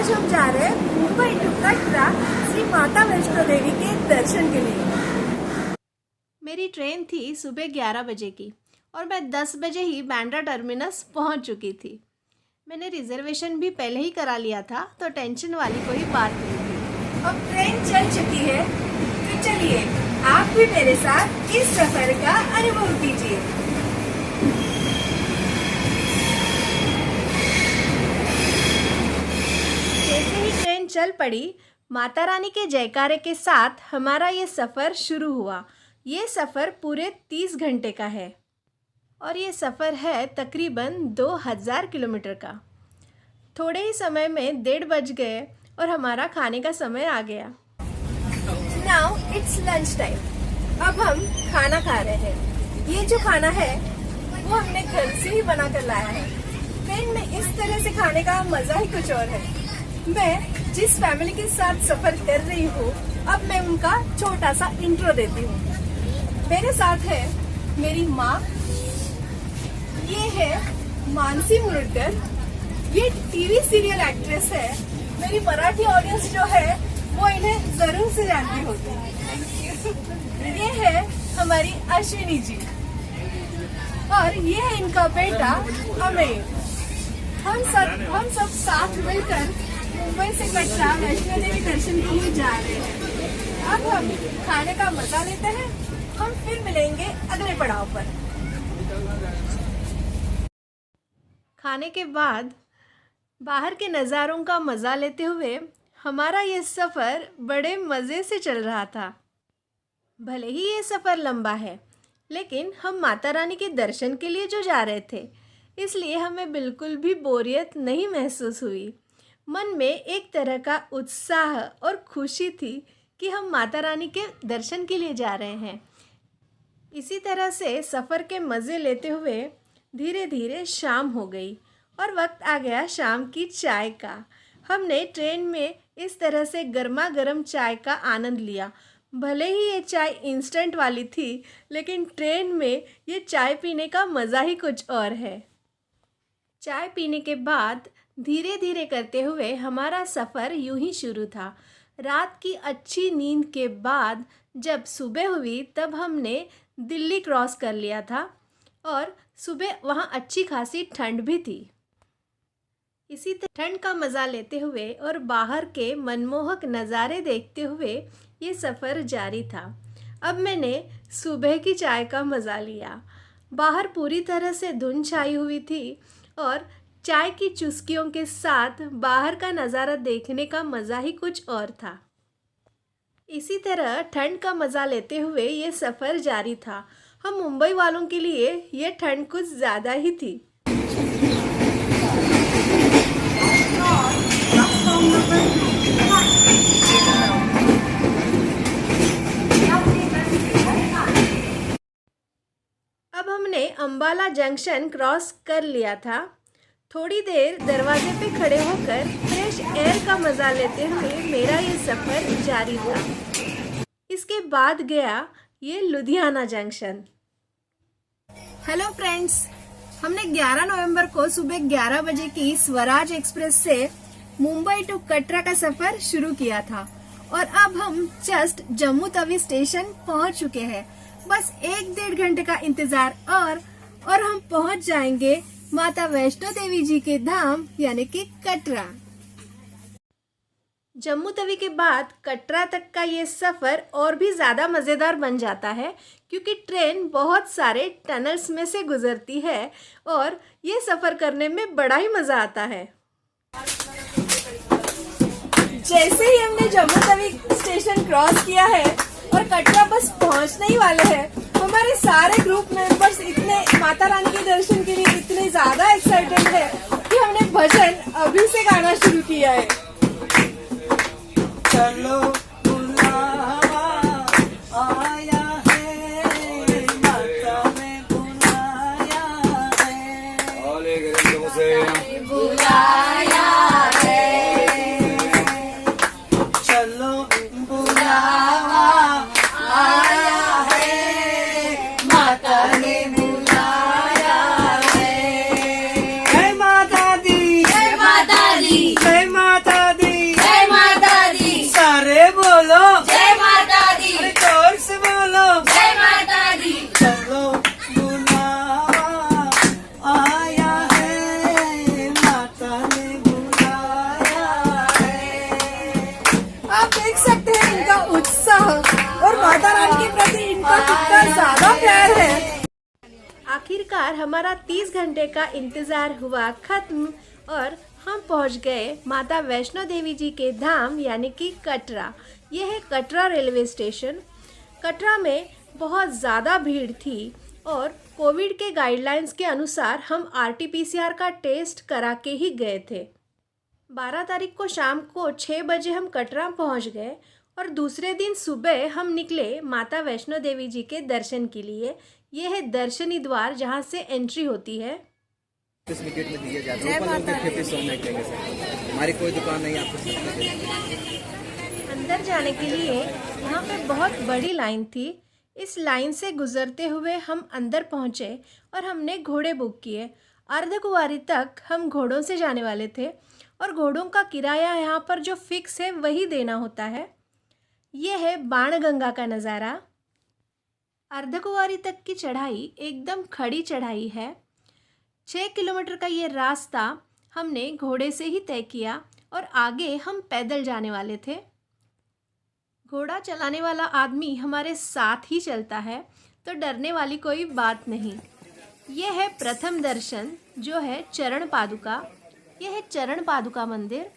आज हम जा रहे हैं मुंबई टू कटरा श्री माता वैष्णो देवी के दर्शन के लिए। मेरी ट्रेन थी सुबह 11 बजे की और मैं 10 बजे ही बांद्रा टर्मिनस पहुंच चुकी थी। मैंने रिजर्वेशन भी पहले ही करा लिया था, तो टेंशन वाली कोई बात नहीं थी। अब ट्रेन चल चुकी है, तो चलिए आप भी मेरे साथ इस सफर का अनुभव कीजिए। जैसे ही ट्रेन चल पड़ी, माता रानी के जयकारे के साथ हमारा ये सफ़र शुरू हुआ। ये सफ़र पूरे 30 घंटे का है और ये सफ़र है तकरीबन 2000 किलोमीटर का। थोड़े ही समय में 1:30 बज गए और हमारा खाने का समय आ गया। Now it's lunch time. अब हम खाना खा रहे हैं। ये जो खाना है वो हमने घर से ही बना कर लाया है। ट्रेन में इस तरह से खाने का मजा ही कुछ और है। मैं जिस फैमिली के साथ सफर कर रही हूँ, अब मैं उनका छोटा सा इंट्रो देती हूँ। मेरे साथ है मेरी माँ, ये है मानसी मुरडकर, ये टीवी सीरियल एक्ट्रेस है। मेरी मराठी ऑडियंस जो है वो इन्हें जरूर से जानती होगी। ये है हमारी अश्विनी जी और ये है इनका बेटा अमेय। हम सब साथ मिलकर मुंबई से कटरा वैष्णो देवी दर्शन के लिए जा रहे हैं। अब हम खाने का मजा लेते हैं। हम फिर मिलेंगे अगले पड़ाव पर। खाने के बाद बाहर के नज़ारों का मज़ा लेते हुए हमारा ये सफ़र बड़े मज़े से चल रहा था। भले ही ये सफ़र लंबा है, लेकिन हम माता रानी के दर्शन के लिए जो जा रहे थे, इसलिए हमें बिल्कुल भी बोरियत नहीं महसूस हुई। मन में एक तरह का उत्साह और खुशी थी कि हम माता रानी के दर्शन के लिए जा रहे हैं। इसी तरह से सफ़र के मज़े लेते हुए धीरे धीरे शाम हो गई और वक्त आ गया शाम की चाय का। हमने ट्रेन में इस तरह से गर्मा गर्म चाय का आनंद लिया। भले ही ये चाय इंस्टेंट वाली थी, लेकिन ट्रेन में ये चाय पीने का मज़ा ही कुछ और है। चाय पीने के बाद धीरे धीरे करते हुए हमारा सफ़र यूं ही शुरू था। रात की अच्छी नींद के बाद जब सुबह हुई, तब हमने दिल्ली क्रॉस कर लिया था और सुबह वहाँ अच्छी खासी ठंड भी थी। इसी ठंड का मज़ा लेते हुए और बाहर के मनमोहक नज़ारे देखते हुए ये सफ़र जारी था। अब मैंने सुबह की चाय का मज़ा लिया। बाहर पूरी तरह से धुंध छाई हुई थी और चाय की चुस्कियों के साथ बाहर का नज़ारा देखने का मज़ा ही कुछ और था। इसी तरह ठंड का मज़ा लेते हुए ये सफ़र जारी था। हम मुंबई वालों के लिए ये ठंड कुछ ज़्यादा ही थी। अब हमने अंबाला जंक्शन क्रॉस कर लिया था। थोड़ी देर दरवाजे पे खड़े होकर फ्रेश एयर का मज़ा लेते हुए मेरा ये सफ़र जारी था। इसके बाद गया ये लुधियाना जंक्शन। हेलो फ्रेंड्स, हमने 11 नवंबर को सुबह 11 बजे की स्वराज एक्सप्रेस से मुंबई टू कटरा का सफर शुरू किया था और अब हम जस्ट जम्मू तवी स्टेशन पहुंच चुके हैं। बस 1-1.5 घंटे का इंतजार और हम पहुंच जाएंगे माता वैष्णो देवी जी के धाम यानी कि कटरा। जम्मू तवी के बाद कटरा तक का ये सफ़र और भी ज़्यादा मज़ेदार बन जाता है, क्योंकि ट्रेन बहुत सारे टनल्स में से गुजरती है और ये सफ़र करने में बड़ा ही मज़ा आता है। जैसे ही हमने जम्मू तवी स्टेशन क्रॉस किया है और कटरा बस पहुंचने ही वाले हैं, हमारे सारे ग्रुप मेंबर्स इतने माता रानी के दर्शन के लिए इतने ज्यादा एक्साइटेड है कि हमने भजन अभी से गाना शुरू किया है। चलो बुलावा आया है, माता में बुलाया है, बुलाया है। चलो बुलावा आया है, माता ने बुलाया है। जय माता दी, जय माता दी, जय माता दी। आखिरकार हमारा 30 घंटे का इंतज़ार हुआ ख़त्म और हम पहुंच गए माता वैष्णो देवी जी के धाम यानी कि कटरा। यह है कटरा रेलवे स्टेशन। कटरा में बहुत ज़्यादा भीड़ थी और कोविड के गाइडलाइंस के अनुसार हम RT-PCR का टेस्ट करा के ही गए थे। 12 तारीख को शाम को 6 बजे हम कटरा पहुंच गए और दूसरे दिन सुबह हम निकले माता वैष्णो देवी जी के दर्शन के लिए। यह है दर्शनी द्वार जहां से एंट्री होती है। सर्टिफिकेट में दिया जाता है हमारी कोई दुकान नहीं आपको। अंदर जाने के लिए यहाँ पे बहुत बड़ी लाइन थी। इस लाइन से गुजरते हुए हम अंदर पहुँचे और हमने घोड़े बुक किए। अर्धकुंवारी तक हम घोड़ों से जाने वाले थे और घोड़ों का किराया यहाँ पर जो फिक्स है वही देना होता है। यह है बाणगंगा का नज़ारा। अर्धकुंवारी तक की चढ़ाई एकदम खड़ी चढ़ाई है। 6 किलोमीटर का ये रास्ता हमने घोड़े से ही तय किया और आगे हम पैदल जाने वाले थे। घोड़ा चलाने वाला आदमी हमारे साथ ही चलता है तो डरने वाली कोई बात नहीं। यह है प्रथम दर्शन जो है चरण पादुका। यह है चरण पादुका मंदिर।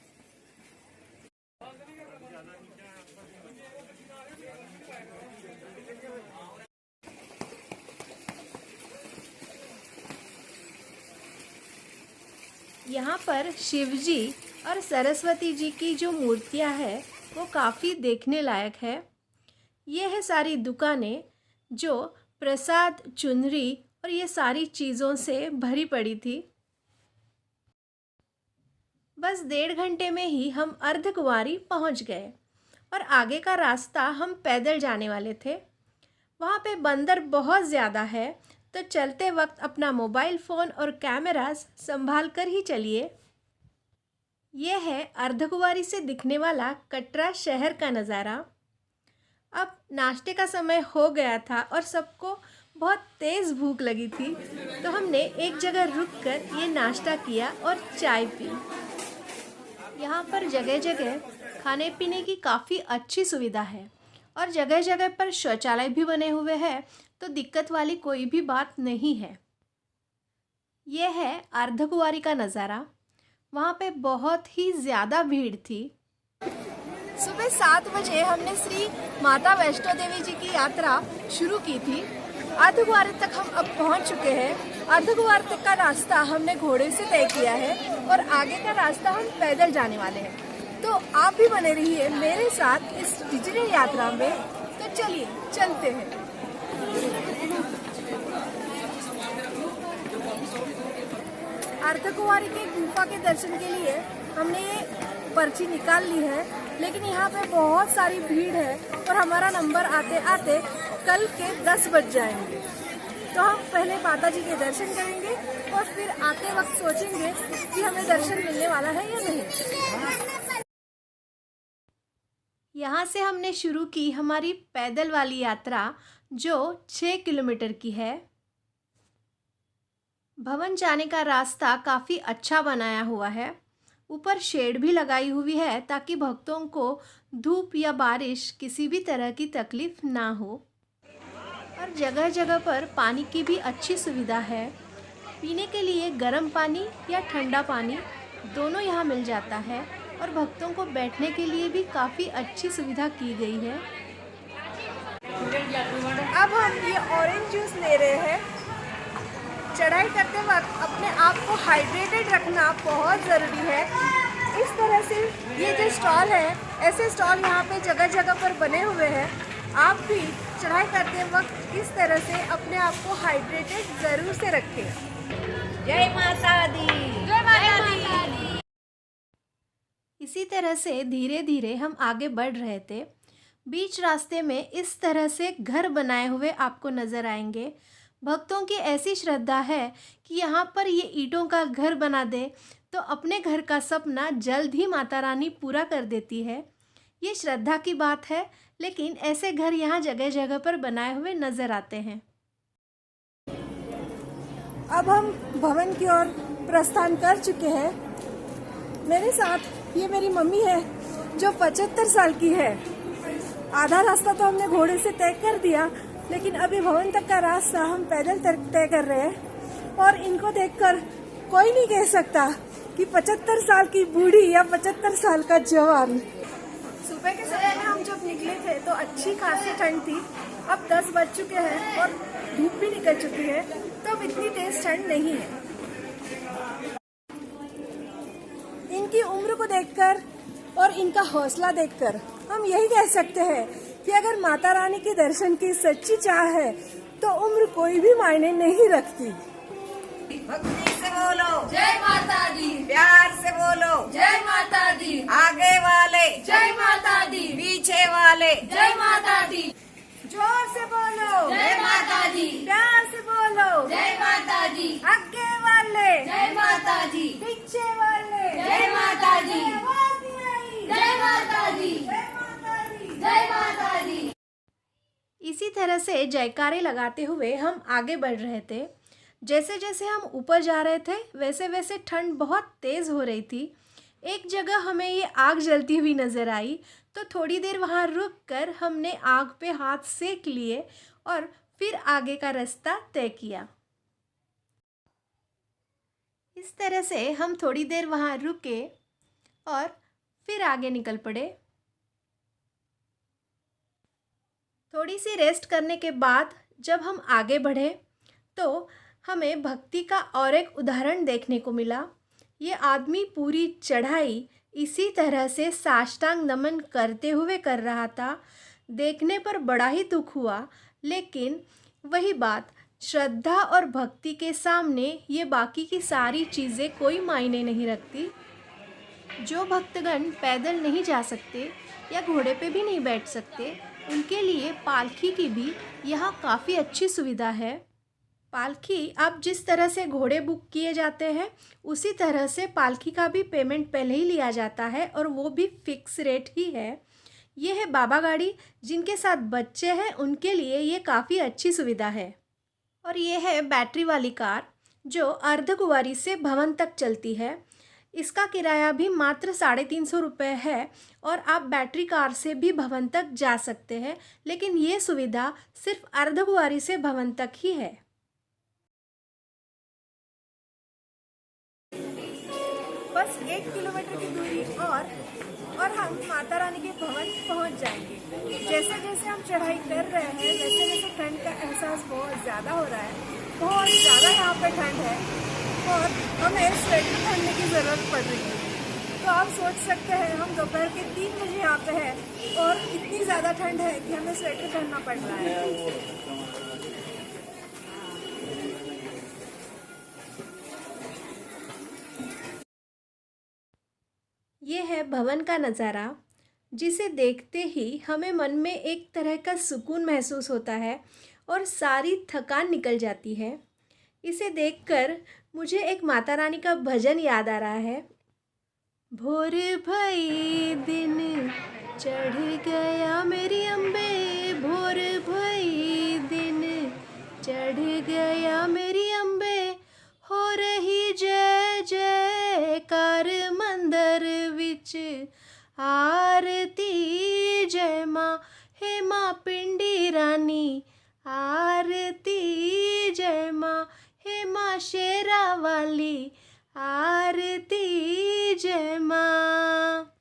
यहाँ पर शिवजी और सरस्वती जी की जो मूर्तियाँ हैं वो काफ़ी देखने लायक है। ये है सारी दुकानें जो प्रसाद, चुनरी और ये सारी चीज़ों से भरी पड़ी थी। बस 1.5 घंटे में ही हम अर्धकुंवारी पहुँच गए और आगे का रास्ता हम पैदल जाने वाले थे। वहाँ पे बंदर बहुत ज़्यादा है तो चलते वक्त अपना मोबाइल फ़ोन और कैमरास संभाल कर ही चलिए। यह है अर्धकुंवारी से दिखने वाला कटरा शहर का नज़ारा। अब नाश्ते का समय हो गया था और सबको बहुत तेज़ भूख लगी थी तो हमने एक जगह रुककर ये नाश्ता किया और चाय पी। यहाँ पर जगह जगह खाने पीने की काफ़ी अच्छी सुविधा है और जगह जगह पर शौचालय भी बने हुए हैं तो दिक्कत वाली कोई भी बात नहीं है। यह है अर्धकुंवारी का नज़ारा। वहाँ पे बहुत ही ज़्यादा भीड़ थी। सुबह 7 बजे हमने श्री माता वैष्णो देवी जी की यात्रा शुरू की थी। अर्धकुंवारी तक हम अब पहुँच चुके हैं। अर्धकुंवारी तक का रास्ता हमने घोड़े से तय किया है और आगे का रास्ता हम पैदल जाने वाले हैं। तो आप भी बने रहिए मेरे साथ इस डिजिटल यात्रा में। तो चलिए चलते हैं। अर्धकुंवारी के गुफा के दर्शन के लिए हमने ये पर्ची निकाल ली है, लेकिन यहाँ पे बहुत सारी भीड़ है और हमारा नंबर आते आते कल के 10 बज जाएंगे। तो हम पहले माता जी के दर्शन करेंगे और फिर आते वक्त सोचेंगे कि हमें दर्शन मिलने वाला है या नहीं। यहाँ से हमने शुरू की हमारी पैदल वाली यात्रा जो 6 किलोमीटर की है। भवन जाने का रास्ता काफ़ी अच्छा बनाया हुआ है। ऊपर शेड भी लगाई हुई है ताकि भक्तों को धूप या बारिश किसी भी तरह की तकलीफ ना हो। और जगह जगह पर पानी की भी अच्छी सुविधा है। पीने के लिए गर्म पानी या ठंडा पानी दोनों यहाँ मिल जाता है और भक्तों को बैठने के लिए भी काफ़ी अच्छी सुविधा की गई है। अब हम ये ऑरेंज जूस ले रहे हैं। चढ़ाई करते वक्त अपने आप को हाइड्रेटेड रखना बहुत ज़रूरी है। इस तरह से ये जो स्टॉल है, ऐसे स्टॉल यहाँ पे जगह जगह पर बने हुए हैं। आप भी चढ़ाई करते वक्त इस तरह से अपने आप को हाइड्रेटेड ज़रूर से रखें। जय माता दी, जय माता दी। इसी तरह से धीरे धीरे हम आगे बढ़ रहे थे। बीच रास्ते में इस तरह से घर बनाए हुए आपको नज़र आएंगे। भक्तों की ऐसी श्रद्धा है कि यहाँ पर ये ईंटों का घर बना दे तो अपने घर का सपना जल्द ही माता रानी पूरा कर देती है। ये श्रद्धा की बात है, लेकिन ऐसे घर यहाँ जगह जगह पर बनाए हुए नज़र आते हैं। अब हम भवन की ओर प्रस्थान कर चुके हैं। मेरे साथ ये मेरी मम्मी है जो 75 साल की है। आधा रास्ता तो हमने घोड़े से तय कर दिया, लेकिन अभी भवन तक का रास्ता हम पैदल तय कर रहे हैं और इनको देखकर कोई नहीं कह सकता कि 75 साल की बूढ़ी या 75 साल का जवान। सुबह के समय में हम जब निकले थे तो अच्छी खासी ठंड थी। अब 10 बज चुके हैं और धूप भी निकल चुकी है, तब इतनी तेज ठंड नहीं है। इनकी उम्र को देखकर और इनका हौसला देखकर हम यही कह सकते हैं कि अगर माता रानी के दर्शन की सच्ची चाह है तो उम्र कोई भी मायने नहीं रखती। भक्ति से बोलो जय माता दी, प्यार से बोलो जय माता दी, आगे वाले जय माता दी, पीछे वाले जय माता दी, जोर से बोलो जय माता दी, प्यार से बोलो जय माता दी, आगे वाले जय माता दी, पीछे वाले जय माता दी, आवाज नहीं आई। जय माता दी, जय माता दी। जय माता दी। इसी तरह से जयकारे लगाते हुए हम आगे बढ़ रहे थे। जैसे जैसे हम ऊपर जा रहे थे वैसे वैसे ठंड बहुत तेज़ हो रही थी। एक जगह हमें ये आग जलती हुई नज़र आई तो थोड़ी देर वहाँ रुक कर हमने आग पे हाथ सेक लिए और फिर आगे का रास्ता तय किया। इस तरह से हम थोड़ी देर वहाँ रुके और फिर आगे निकल पड़े। थोड़ी सी रेस्ट करने के बाद जब हम आगे बढ़े तो हमें भक्ति का और एक उदाहरण देखने को मिला। ये आदमी पूरी चढ़ाई इसी तरह से साष्टांग नमन करते हुए कर रहा था। देखने पर बड़ा ही दुख हुआ, लेकिन वही बात, श्रद्धा और भक्ति के सामने ये बाकी की सारी चीज़ें कोई मायने नहीं रखती। जो भक्तगण पैदल नहीं जा सकते या घोड़े पे भी नहीं बैठ सकते, उनके लिए पालकी की भी यहाँ काफ़ी अच्छी सुविधा है। पालकी आप जिस तरह से घोड़े बुक किए जाते हैं उसी तरह से पालकी का भी पेमेंट पहले ही लिया जाता है और वो भी फिक्स रेट ही है। ये है बाबा गाड़ी, जिनके साथ बच्चे हैं उनके लिए ये काफ़ी अच्छी सुविधा है। और ये है बैटरी वाली कार जो अर्धकुंवारी से भवन तक चलती है। इसका किराया भी मात्र 350 रुपये है और आप बैटरी कार से भी भवन तक जा सकते हैं, लेकिन ये सुविधा सिर्फ अर्धकुंवारी से भवन तक ही है। बस 1 किलोमीटर की दूरी और हम माता रानी के भवन पहुंच जाएंगे। जैसे जैसे हम चढ़ाई कर रहे हैं वैसे वैसे ठंड का एहसास बहुत ज़्यादा हो रहा है। बहुत ज़्यादा यहाँ पे ठंड है और हमें स्वेटर पहनने की ज़रूरत पड़ रही है। तो आप सोच सकते हैं हम दोपहर के 3 बजे यहाँ पे हैं और इतनी ज़्यादा ठंड है कि हमें स्वेटर पहनना पड़ रहा है। ये है भवन का नज़ारा, जिसे देखते ही हमें मन में एक तरह का सुकून महसूस होता है और सारी थकान निकल जाती है। इसे देखकर मुझे एक माता रानी का भजन याद आ रहा है। भोर भई दिन चढ़ गया मेरी अम्बे, भोर भई दिन चढ़ गया मेरी अम्बे, हो रही जय जयकार मंदिर विच आरती, जय माँ हे माँ पिंडी रानी आरती, जय माँ हे माँ शेरा वाली आरती, जय माँ।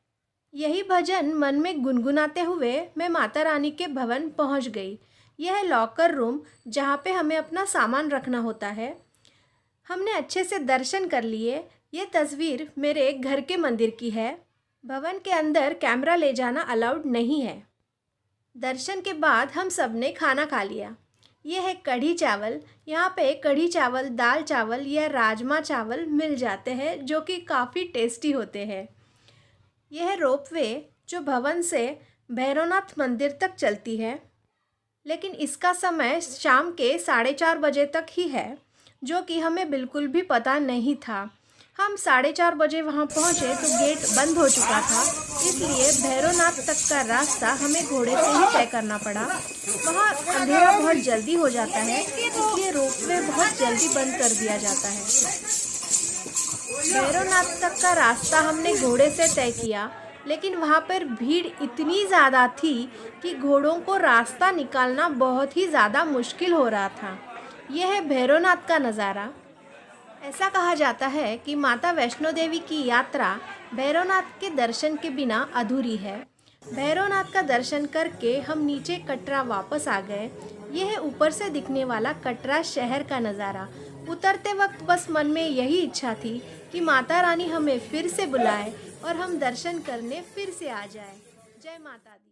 यही भजन मन में गुनगुनाते हुए मैं माता रानी के भवन पहुंच गई। यह है लॉकर रूम जहां पे हमें अपना सामान रखना होता है। हमने अच्छे से दर्शन कर लिए। ये तस्वीर मेरे घर के मंदिर की है। भवन के अंदर कैमरा ले जाना अलाउड नहीं है। दर्शन के बाद हम सब ने खाना खा लिया। ये है कढ़ी चावल। यहाँ पे कढ़ी चावल, दाल चावल या राजमा चावल मिल जाते हैं जो कि काफ़ी टेस्टी होते हैं। यह है रोपवे जो भवन से भैरवनाथ मंदिर तक चलती है, लेकिन इसका समय शाम के 4:30 बजे तक ही है, जो कि हमें बिल्कुल भी पता नहीं था। हम 4:30 बजे वहाँ पहुँचे तो गेट बंद हो चुका था, इसलिए भैरवनाथ तक का रास्ता हमें घोड़े से ही तय करना पड़ा। वहाँ अंधेरा बहुत जल्दी हो जाता है, इसलिए रोपवे बहुत जल्दी बंद कर दिया जाता है। भैरवनाथ तक का रास्ता हमने घोड़े से तय किया लेकिन वहाँ पर भीड़ इतनी ज़्यादा थी कि घोड़ों को रास्ता निकालना बहुत ही ज़्यादा मुश्किल हो रहा था। यह है भैरवनाथ का नज़ारा। ऐसा कहा जाता है कि माता वैष्णो देवी की यात्रा भैरवनाथ के दर्शन के बिना अधूरी है। भैरवनाथ का दर्शन करके हम नीचे कटरा वापस आ गए। यह है ऊपर से दिखने वाला कटरा शहर का नज़ारा। उतरते वक्त बस मन में यही इच्छा थी कि माता रानी हमें फिर से बुलाए और हम दर्शन करने फिर से आ जाए। जय माता दी।